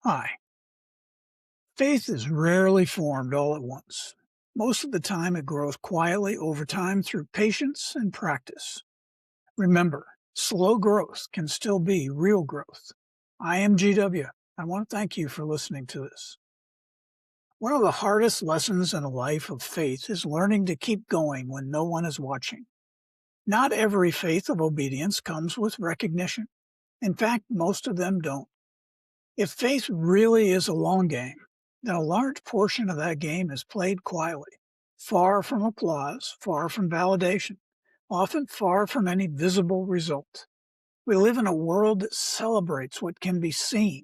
Hi. Faith is rarely formed all at once. Most of the time, it grows quietly over time through patience and practice. Remember, slow growth can still be real growth. I am GW. I want to thank you for listening to this. One of the hardest lessons in a life of faith is learning to keep going when no one is watching. Not every faith of obedience comes with recognition. In fact, most of them don't. If faith really is a long game, then a large portion of that game is played quietly, far from applause, far from validation, often far from any visible result. We live in a world that celebrates what can be seen.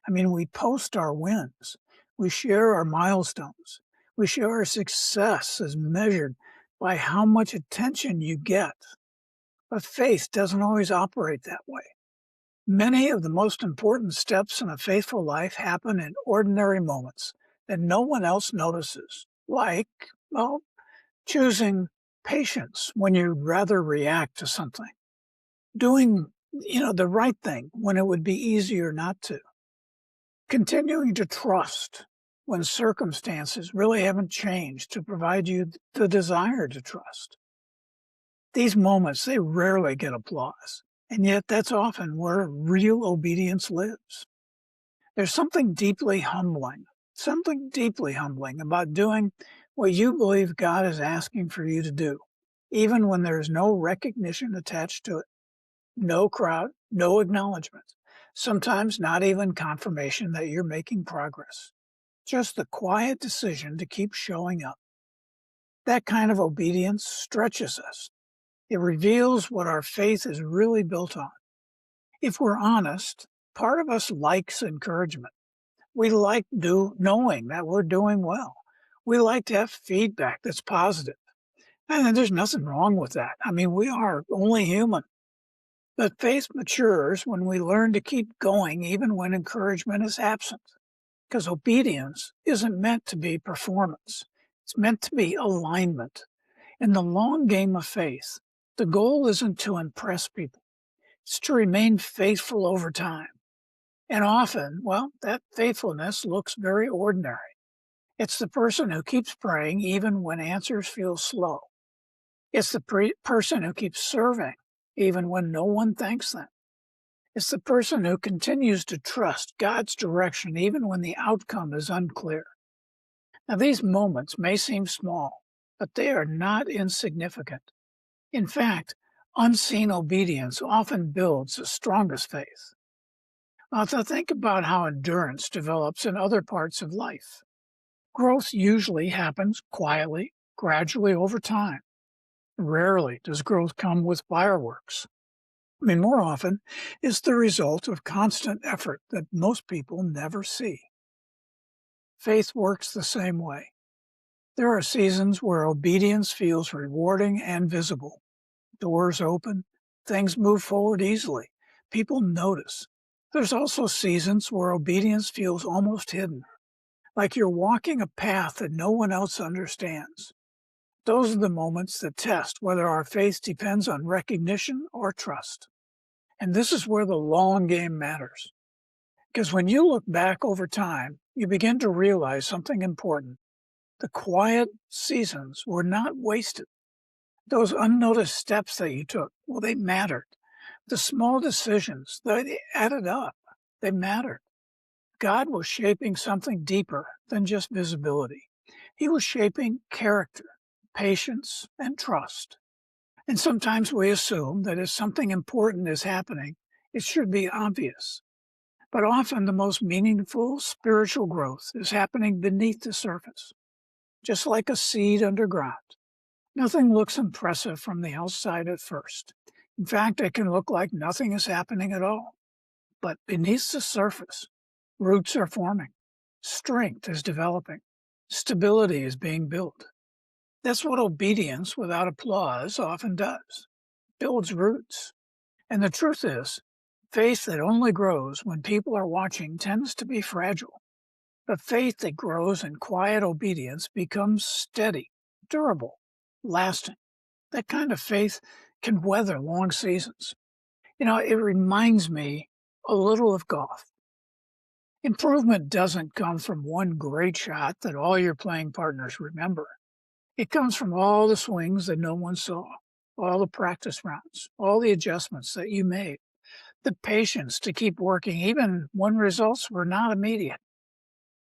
We post our wins, we share our milestones, we share our success as measured by how much attention you get. But faith doesn't always operate that way. Many of the most important steps in a faithful life happen in ordinary moments that no one else notices, like, well, choosing patience when you'd rather react to something, doing, the right thing when it would be easier not to, continuing to trust when circumstances really haven't changed to provide you the desire to trust. These moments, they rarely get applause, and yet that's often where real obedience lives. There's something deeply humbling about doing what you believe God is asking for you to do, even when there is no recognition attached to it, no crowd, no acknowledgement, sometimes not even confirmation that you're making progress. Just the quiet decision to keep showing up. That kind of obedience stretches us. It reveals what our faith is really built on. If we're honest, part of us likes encouragement. We like knowing that we're doing well. We like to have feedback that's positive. And there's nothing wrong with that. We are only human. But faith matures when we learn to keep going even when encouragement is absent. Because obedience isn't meant to be performance. It's meant to be alignment. In the long game of faith, the goal isn't to impress people. It's to remain faithful over time. And often, well, that faithfulness looks very ordinary. It's the person who keeps praying even when answers feel slow. It's the person who keeps serving even when no one thanks them. It's the person who continues to trust God's direction even when the outcome is unclear. Now, these moments may seem small, but they are not insignificant. In fact, unseen obedience often builds the strongest faith. Now, to think about how endurance develops in other parts of life. Growth usually happens quietly, gradually over time. Rarely does growth come with fireworks. More often, it's the result of constant effort that most people never see. Faith works the same way. There are seasons where obedience feels rewarding and visible. Doors open, things move forward easily, people notice. There's also seasons where obedience feels almost hidden, like you're walking a path that no one else understands. Those are the moments that test whether our faith depends on recognition or trust. And this is where the long game matters. Because when you look back over time, you begin to realize something important. The quiet seasons were not wasted. Those unnoticed steps that you took, well, they mattered. The small decisions, they added up. They mattered. God was shaping something deeper than just visibility. He was shaping character, patience, and trust. And sometimes we assume that if something important is happening, it should be obvious. But often the most meaningful spiritual growth is happening beneath the surface, just like a seed underground. Nothing looks impressive from the outside at first. In fact, it can look like nothing is happening at all. But beneath the surface, roots are forming, strength is developing, stability is being built. That's what obedience without applause often does. Builds roots. And the truth is, faith that only grows when people are watching tends to be fragile. But faith that grows in quiet obedience becomes steady, durable, lasting. That kind of faith can weather long seasons. It reminds me a little of golf. Improvement doesn't come from one great shot that all your playing partners remember. It comes from all the swings that no one saw, all the practice rounds, all the adjustments that you made, the patience to keep working even when results were not immediate.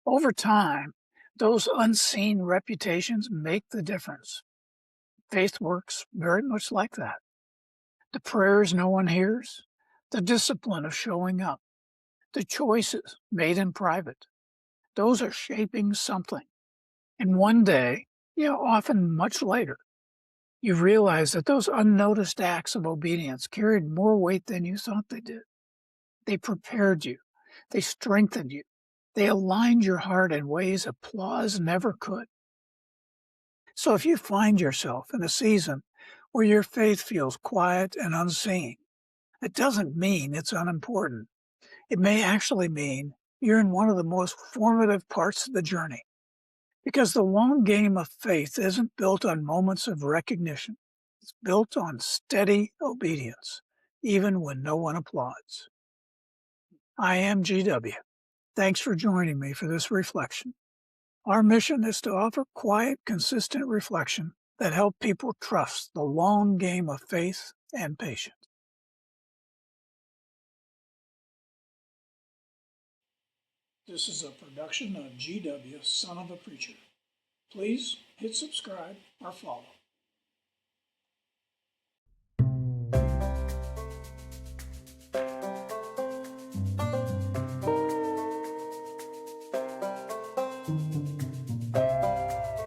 Over time, those unseen reputations make the difference. Faith works very much like that. The prayers no one hears, the discipline of showing up, the choices made in private, those are shaping something. And one day, often much later, you realize that those unnoticed acts of obedience carried more weight than you thought they did. They prepared you, they strengthened you, they aligned your heart in ways applause never could. So if you find yourself in a season where your faith feels quiet and unseen, it doesn't mean it's unimportant. It may actually mean you're in one of the most formative parts of the journey. Because the long game of faith isn't built on moments of recognition. It's built on steady obedience, even when no one applauds. I am GW. Thanks for joining me for this reflection. Our mission is to offer quiet, consistent reflection that help people trust the long game of faith and patience. This is a production of GW, Son of a Preacher. Please hit subscribe or follow.